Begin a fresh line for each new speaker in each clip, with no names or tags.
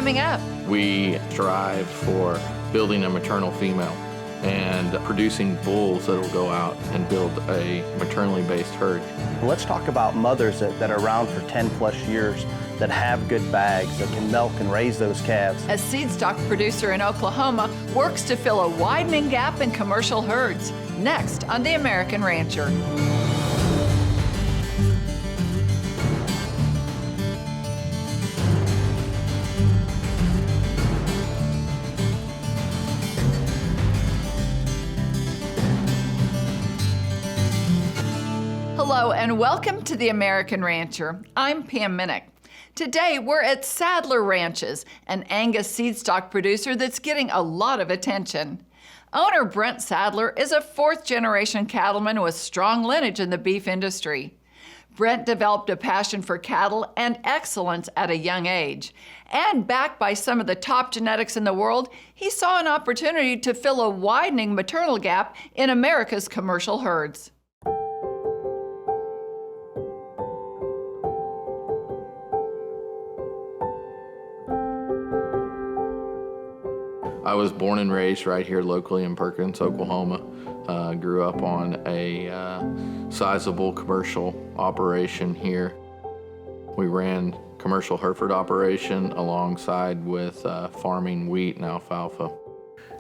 coming up.
We strive for building a maternal female and producing bulls that will go out and build a maternally based herd.
Let's talk about mothers that are around for 10 plus years that have good bags, that can milk and raise those calves.
A seedstock producer in Oklahoma works to fill a widening gap in commercial herds. Next on The American Rancher. Hello and welcome to The American Rancher. I'm Pam Minnick. Today we're at Sadler Ranches, an Angus seedstock producer that's getting a lot of attention. Owner Brent Sadler is a fourth-generation cattleman with strong lineage in the beef industry. Brent developed a passion for cattle and excellence at a young age. And backed by some of the top genetics in the world, he saw an opportunity to fill a widening maternal gap in America's commercial herds.
I was born and raised right here locally in Perkins, Oklahoma. Grew up on a sizable commercial operation here. We ran commercial Hereford operation alongside with farming wheat and alfalfa.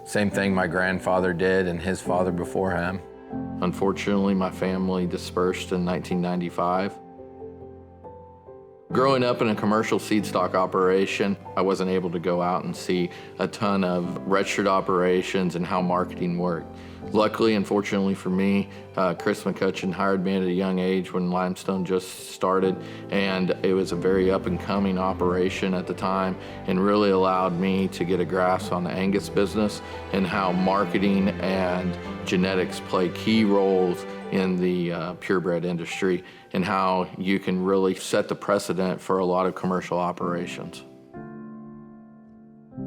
Same thing my grandfather did and his father before him.
Unfortunately, my family dispersed in 1995. Growing up in a commercial seedstock operation, I wasn't able to go out and see a ton of registered operations and how marketing worked. Luckily and fortunately for me, Chris McCutcheon hired me at a young age when limestone just started, and it was a very up-and-coming operation at the time and really allowed me to get a grasp on the Angus business and how marketing and genetics play key roles in the purebred industry and how you can really set the precedent for a lot of commercial operations.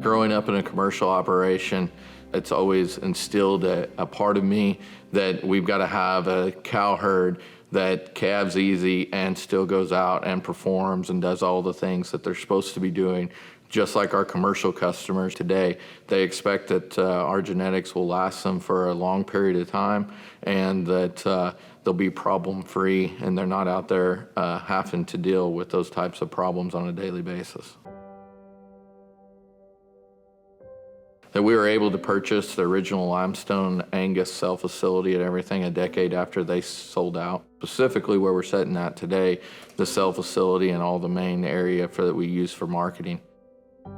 Growing up in a commercial operation, it's always instilled a part of me that we've got to have a cow herd that calves easy and still goes out and performs and does all the things that they're supposed to be doing. Just like our commercial customers today, they expect that our genetics will last them for a long period of time and that they'll be problem-free and they're not out there having to deal with those types of problems on a daily basis. That we were able to purchase the original limestone Angus cell facility and everything a decade after they sold out. Specifically where we're sitting at today, the cell facility and all the main area that we use for marketing.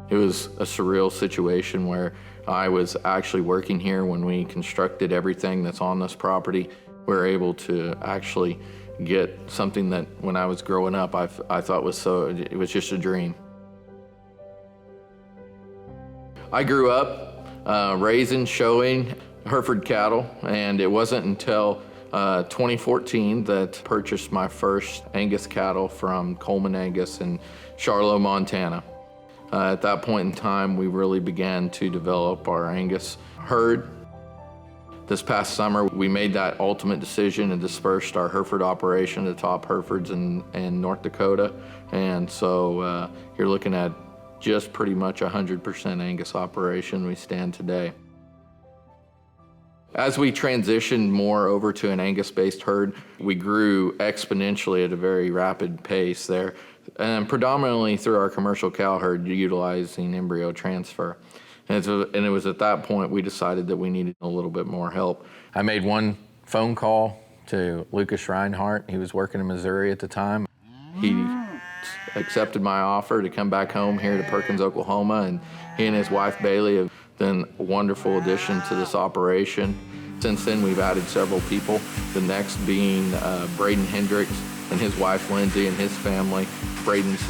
It was a surreal situation where I was actually working here when we constructed everything that's on this property. We were able to actually get something that when I was growing up I thought it was just a dream. I grew up raising, showing Hereford cattle, and it wasn't until 2014 that I purchased my first Angus cattle from Coleman Angus in Charlotte, Montana. At that point in time, we really began to develop our Angus herd. This past summer, we made that ultimate decision and dispersed our Hereford operation to top Herefords in North Dakota. And so you're looking at just pretty much 100% Angus operation we stand today. As we transitioned more over to an Angus-based herd, we grew exponentially at a very rapid pace there, and predominantly through our commercial cow herd utilizing embryo transfer. And it was at that point we decided that we needed a little bit more help.
I made one phone call to Lucas Reinhardt. He was working in Missouri at the time.
He accepted my offer to come back home here to Perkins, Oklahoma, and he and his wife Bailey have been a wonderful addition to this operation. Since then, we've added several people, the next being Braden Hendricks and his wife Lindsay and his family. Braden's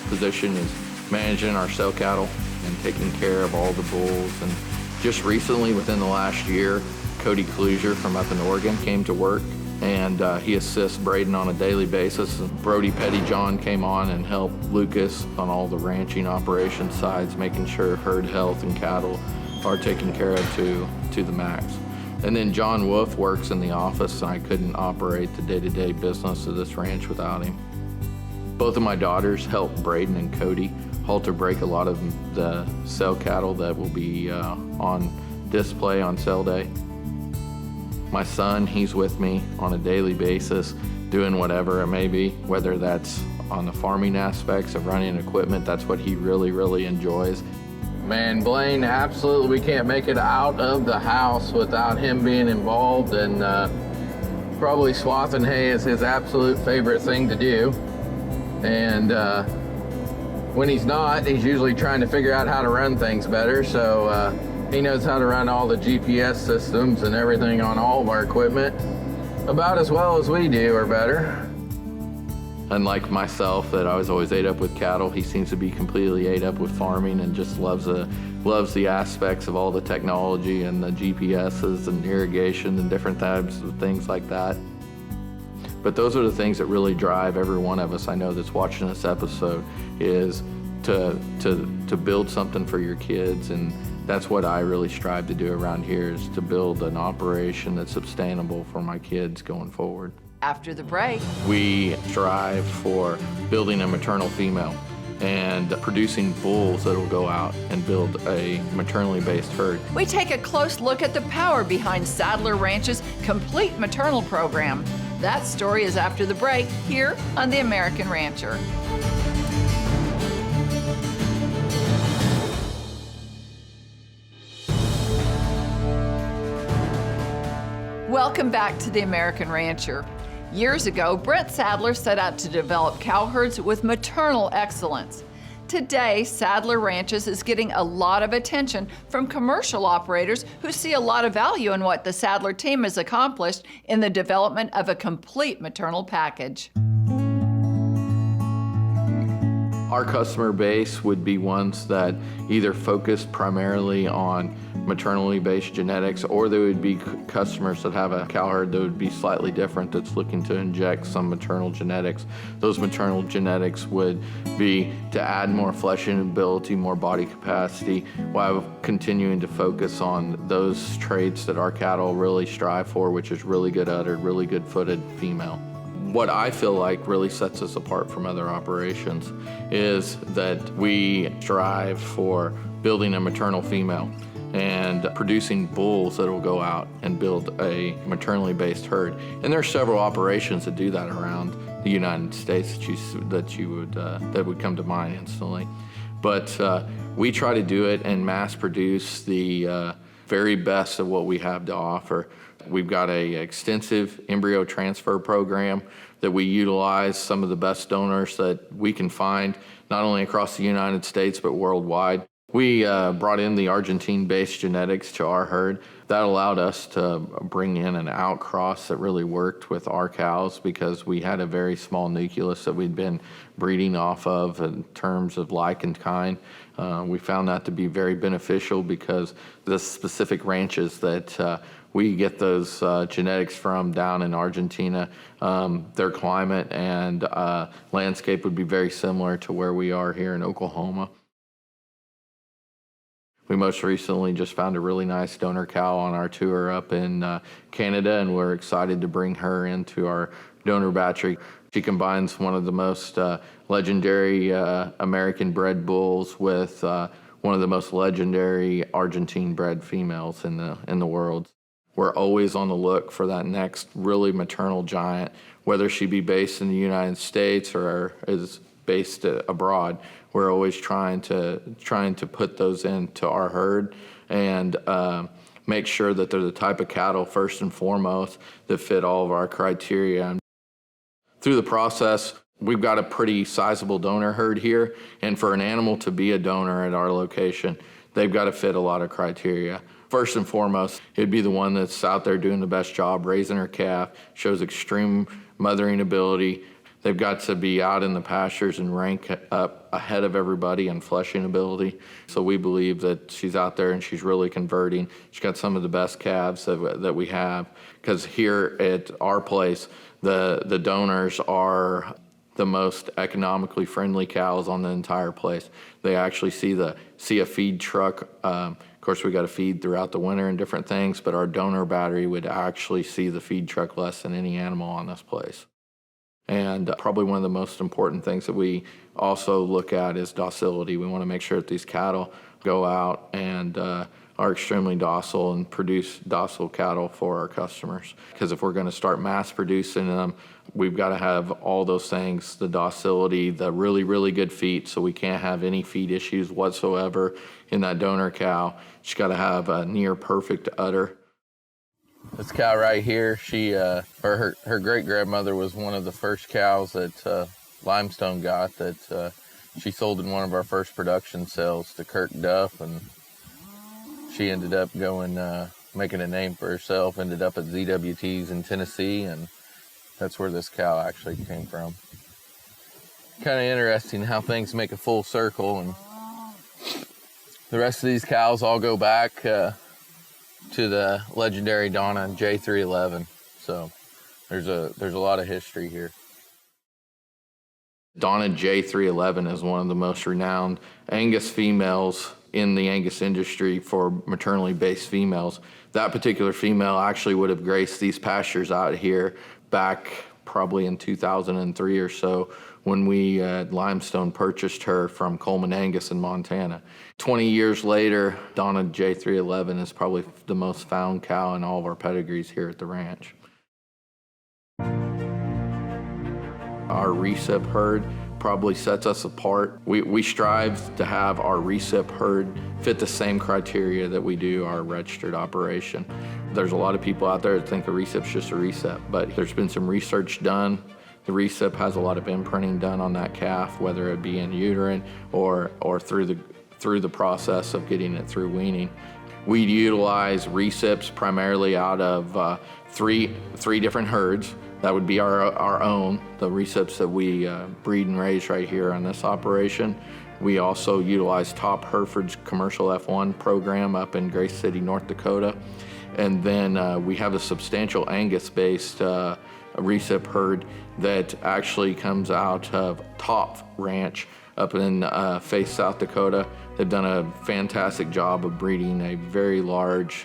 position is managing our cell cattle and taking care of all the bulls. And just recently, within the last year, Cody Kluger from up in Oregon came to work, and he assists Braden on a daily basis. And Brody Pettyjohn came on and helped Lucas on all the ranching operation sides, making sure herd health and cattle are taken care of to the max. And then John Wolf works in the office, and I couldn't operate the day-to-day business of this ranch without him. Both of my daughters help Braden and Cody halter break a lot of the sale cattle that will be on display on sale day. My son, he's with me on a daily basis, doing whatever it may be, whether that's on the farming aspects of running equipment. That's what he really enjoys. Man, Blaine, absolutely, we can't make it out of the house without him being involved, and probably swathing hay is his absolute favorite thing to do. And when he's not, he's usually trying to figure out how to run things better. So he knows how to run all the GPS systems and everything on all of our equipment about as well as we do, or better. Unlike myself, that I was always ate up with cattle, he seems to be completely ate up with farming and just loves the aspects of all the technology and the GPSs and irrigation and different types of things like that. But those are the things that really drive every one of us, I know, that's watching this episode, is to build something for your kids. And that's what I really strive to do around here, is to build an operation that's sustainable for my kids going forward.
After the break,
we strive for building a maternal female and producing bulls that will go out and build a maternally based herd.
we take a close look at the power behind Sadler Ranch's complete maternal program. That story is after the break here on The American Rancher. Welcome back to The American Rancher. Years ago, Brent Sadler set out to develop cow herds with maternal excellence. Today, Sadler Ranches is getting a lot of attention from commercial operators who see a lot of value in what the Sadler team has accomplished in the development of a complete maternal package.
Our customer base would be ones that either focus primarily on maternally based genetics, or there would be customers that have a cow herd that would be slightly different, that's looking to inject some maternal genetics. Those maternal genetics would be to add more fleshing ability, more body capacity, while continuing to focus on those traits that our cattle really strive for, which is really good uddered, really good footed female. What I feel like really sets us apart from other operations is that we strive for building a maternal female and producing bulls that will go out and build a maternally based herd. And there are several operations that do that around the United States that would come to mind instantly. But we try to do it and mass produce the very best of what we have to offer. We've got an extensive embryo transfer program that we utilize some of the best donors that we can find, not only across the United States, but worldwide. We brought in the Argentine-based genetics to our herd. That allowed us to bring in an outcross that really worked with our cows, because we had a very small nucleus that we'd been breeding off of in terms of like and kind. We found that to be very beneficial, because the specific ranches that we get those genetics from down in Argentina, their climate and landscape would be very similar to where we are here in Oklahoma. We most recently just found a really nice donor cow on our tour up in Canada, and we're excited to bring her into our donor battery. She combines one of the most legendary American-bred bulls with one of the most legendary Argentine-bred females in the world. We're always on the look for that next really maternal giant, whether she be based in the United States or is based abroad. We're always trying to put those into our herd and make sure that they're the type of cattle, first and foremost, that fit all of our criteria. Through the process, we've got a pretty sizable donor herd here, and for an animal to be a donor at our location, they've got to fit a lot of criteria. First and foremost, it'd be the one that's out there doing the best job, raising her calf, shows extreme mothering ability. They've got to be out in the pastures and rank up ahead of everybody in fleshing ability. So we believe that she's out there and she's really converting. She's got some of the best calves that we have, because here at our place, the donors are the most economically friendly cows on the entire place. They actually see a feed truck. Of course, we got to feed throughout the winter and different things, but our donor battery would actually see the feed truck less than any animal on this place. And probably one of the most important things that we also look at is docility. We want to make sure that these cattle go out and are extremely docile and produce docile cattle for our customers. Because if we're going to start mass producing them, we've got to have all those things, the docility, the really, really good feed, so we can't have any feed issues whatsoever in that donor cow. She's got to have a near perfect udder.
This cow right here, her great grandmother was one of the first cows that Limestone got, that she sold in one of our first production sales to Kirk Duff, and she ended up going making a name for herself. Ended up at ZWTs in Tennessee, and that's where this cow actually came from. Kind of interesting how things make a full circle, and the rest of these cows all go back to the legendary Donna J311. So there's a lot of history here.
Donna J311 is one of the most renowned Angus females in the Angus industry for maternally based females. That particular female actually would have graced these pastures out here back probably in 2003 or so, when we Limestone purchased her from Coleman Angus in Montana. 20 years later, Donna J311 is probably the most found cow in all of our pedigrees here at the ranch. Our recip herd probably sets us apart. We strive to have our recip herd fit the same criteria that we do our registered operation. There's a lot of people out there that think a recip's just a recip, but there's been some research done. The recip has a lot of imprinting done on that calf, whether it be in uterine or through the process of getting it through weaning. We utilize recips primarily out of three different herds. That would be our own, the recips that we breed and raise right here on this operation. We also utilize Top Hereford's commercial F1 program up in Grace City, North Dakota. And then we have a substantial Angus-based recip herd that actually comes out of Top Ranch up in Faith, South Dakota. They've done a fantastic job of breeding a very large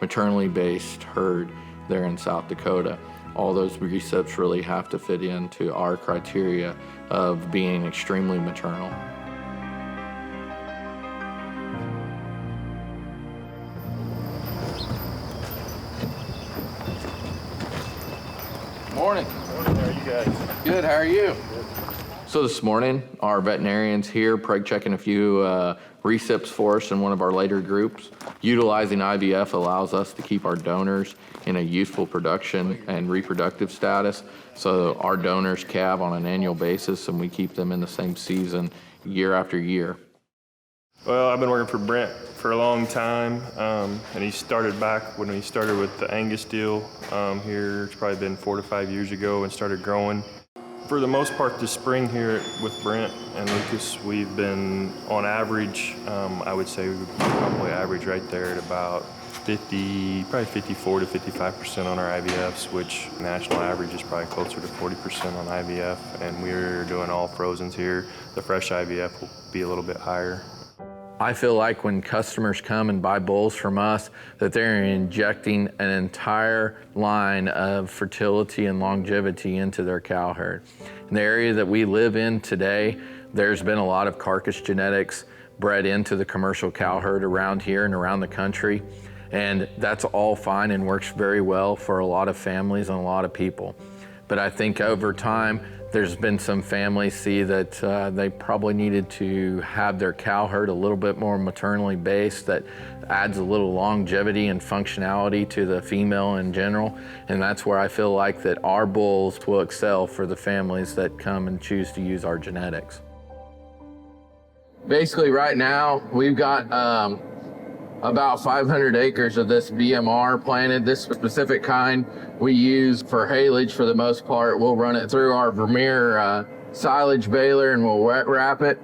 maternally based herd there in South Dakota. All those recips really have to fit into our criteria of being extremely maternal. Morning.
Morning, how are you guys?
Good, how are you? So this morning, our veterinarians here preg checking a few recips for us in one of our later groups. Utilizing IVF allows us to keep our donors in a youthful production and reproductive status. So our donors calve on an annual basis and we keep them in the same season year after year.
Well, I've been working for Brent for a long time, and he started back when he started with the Angus deal here. It's probably been 4 to 5 years ago, and started growing. For the most part, this spring here with Brent and Lucas, we've been on average, I would say we would probably average right there at about 54 to 55% on our IVFs, which national average is probably closer to 40% on IVF, and we're doing all frozens here. The fresh IVF will be a little bit higher.
I feel like when customers come and buy bulls from us, that they're injecting an entire line of fertility and longevity into their cow herd. In the area that we live in today, there's been a lot of carcass genetics bred into the commercial cow herd around here and around the country. And that's all fine and works very well for a lot of families and a lot of people. But I think over time, there's been some families see that they probably needed to have their cow herd a little bit more maternally based, that adds a little longevity and functionality to the female in general. And that's where I feel like that our bulls will excel for the families that come and choose to use our genetics. Basically right now, we've got about 500 acres of this BMR planted. This specific kind we use for haylage for the most part. We'll run it through our Vermeer silage baler and we'll wet wrap it.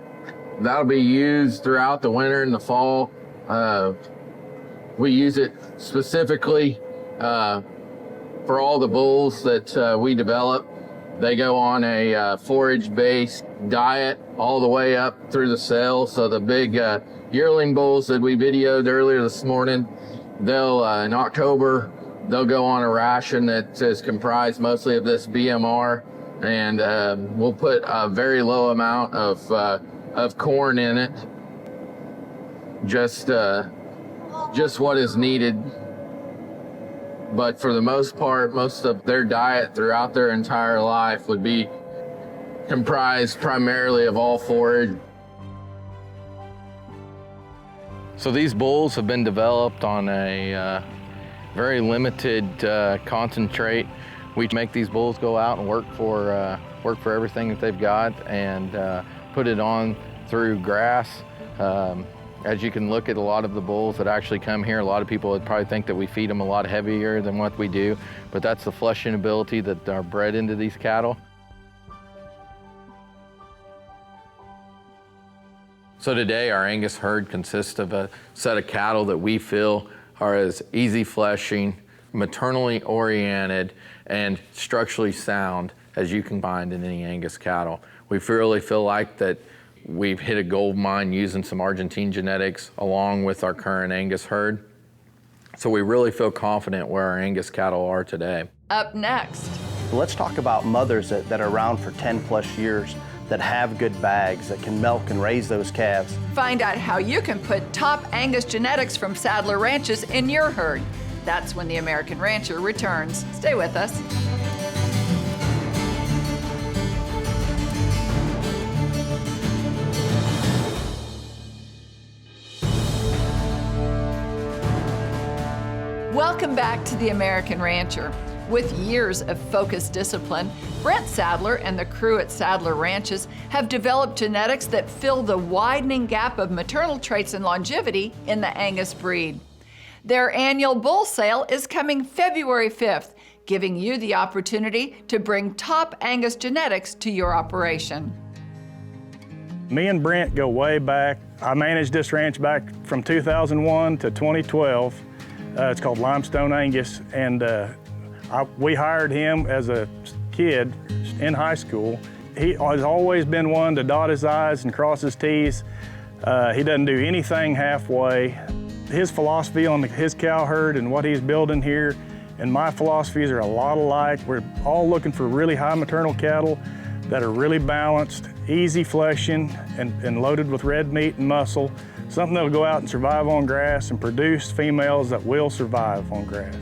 That'll be used throughout the winter and the fall. We use it specifically for all the bulls that we develop. They go on a forage-based diet all the way up through the sale. So the big yearling bulls that we videoed earlier this morning, they'll in October, they'll go on a ration that is comprised mostly of this BMR, and we'll put a very low amount of corn in it, just what is needed. But for the most part, most of their diet throughout their entire life would be comprised primarily of all forage. So these bulls have been developed on a very limited concentrate. We make these bulls go out and work for everything that they've got and put it on through grass. As you can look at a lot of the bulls that actually come here, a lot of people would probably think that we feed them a lot heavier than what we do, but that's the fleshing ability that are bred into these cattle. So today our Angus herd consists of a set of cattle that we feel are as easy fleshing, maternally oriented, and structurally sound as you can find in any Angus cattle. We really feel like that we've hit a gold mine using some Argentine genetics along with our current Angus herd. So we really feel confident where our Angus cattle are today.
Up next.
Let's talk about mothers that are around for 10 plus years, that have good bags, that can milk and raise those calves.
Find out how you can put top Angus genetics from Sadler Ranches in your herd. That's when the American Rancher returns. Stay with us. Welcome back to the American Rancher. With years of focused discipline, Brent Sadler and the crew at Sadler Ranches have developed genetics that fill the widening gap of maternal traits and longevity in the Angus breed. Their annual bull sale is coming February 5th, giving you the opportunity to bring top Angus genetics to your operation.
Me and Brent go way back. I managed this ranch back from 2001 to 2012. It's called Limestone Angus, and we hired him as a kid in high school. He has always been one to dot his I's and cross his T's. He doesn't do anything halfway. His philosophy on his cow herd and what he's building here and my philosophies are a lot alike. We're all looking for really high maternal cattle that are really balanced, easy fleshing, and loaded with red meat and muscle. Something that'll go out and survive on grass and produce females that will survive on grass.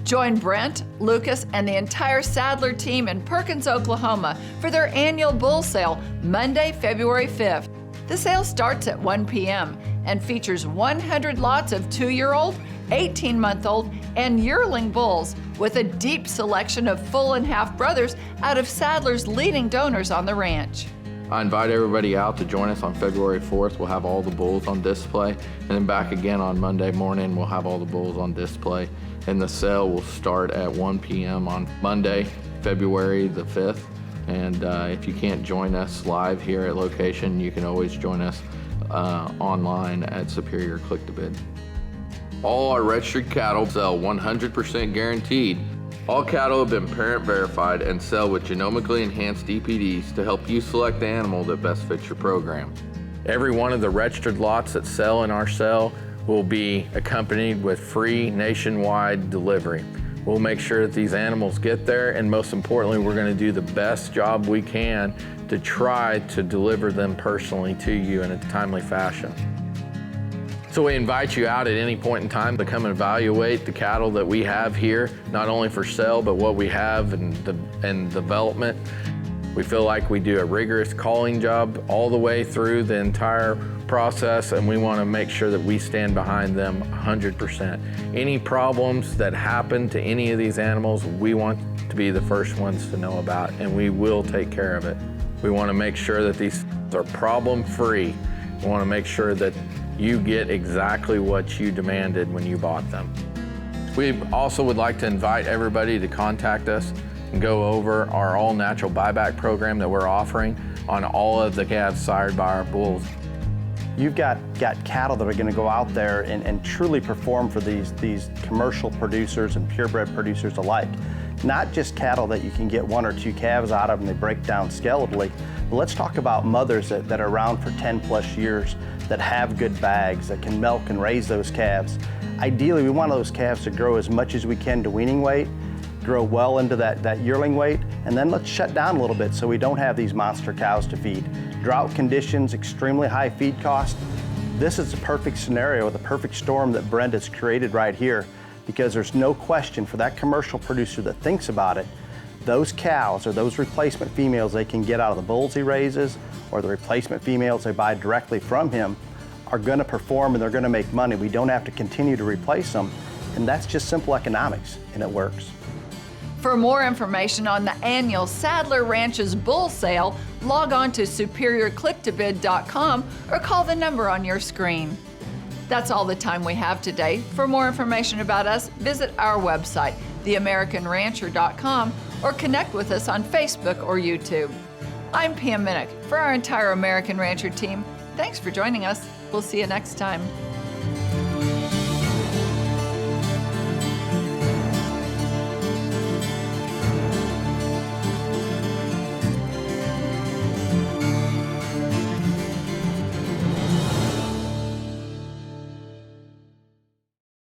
Join Brent, Lucas, and the entire Sadler team in Perkins, Oklahoma for their annual bull sale Monday, February 5th. The sale starts at 1 p.m. and features 100 lots of 2-year-old, 18-month-old, and yearling bulls with a deep selection of full and half brothers out of Sadler's leading donors on the ranch.
I invite everybody out to join us on February 4th. We'll have all the bulls on display, and then back again on Monday morning, we'll have all the bulls on display. And the sale will start at 1 p.m. on Monday, February the 5th. And if you can't join us live here at location, you can always join us online at Superior Click to Bid. All our registered cattle sell 100% guaranteed. All cattle have been parent verified and sell with genomically enhanced DPDs to help you select the animal that best fits your program.
Every one of the registered lots that sell in our sale will be accompanied with free nationwide delivery. We'll make sure that these animals get there, and most importantly, we're going to do the best job we can to try to deliver them personally to you in a timely fashion. So we invite you out at any point in time to come and evaluate the cattle that we have here, not only for sale, but what we have in development. We feel like we do a rigorous calling job all the way through the entire process, and we want to make sure that we stand behind them 100%. Any problems that happen to any of these animals, we want to be the first ones to know about, and we will take care of it. We want to make sure that these are problem-free. We want to make sure that you get exactly what you demanded when you bought them. We also would like to invite everybody to contact us and go over our all-natural buyback program that we're offering on all of the calves sired by our bulls.
You've got cattle that are going to go out there and truly perform for these commercial producers and purebred producers alike. Not just cattle that you can get 1 or 2 calves out of and they break down skeletally, but let's talk about mothers that are around for 10 plus years, that have good bags, that can milk and raise those calves. Ideally, we want those calves to grow as much as we can to weaning weight, grow well into that yearling weight, and then let's shut down a little bit so we don't have these monster cows to feed. Drought conditions, extremely high feed cost. This is a perfect scenario, the perfect storm that Brent has created right here, because there's no question for that commercial producer that thinks about it, those cows or those replacement females they can get out of the bulls he raises or the replacement females they buy directly from him are going to perform and they're going to make money. We don't have to continue to replace them, and that's just simple economics, and it works.
For more information on the annual Sadler Ranches bull sale, log on to superiorclicktobid.com or call the number on your screen. That's all the time we have today. For more information about us, visit our website, theamericanrancher.com, or connect with us on Facebook or YouTube. I'm Pam Minnick. For our entire American Rancher team, thanks for joining us. We'll see you next time.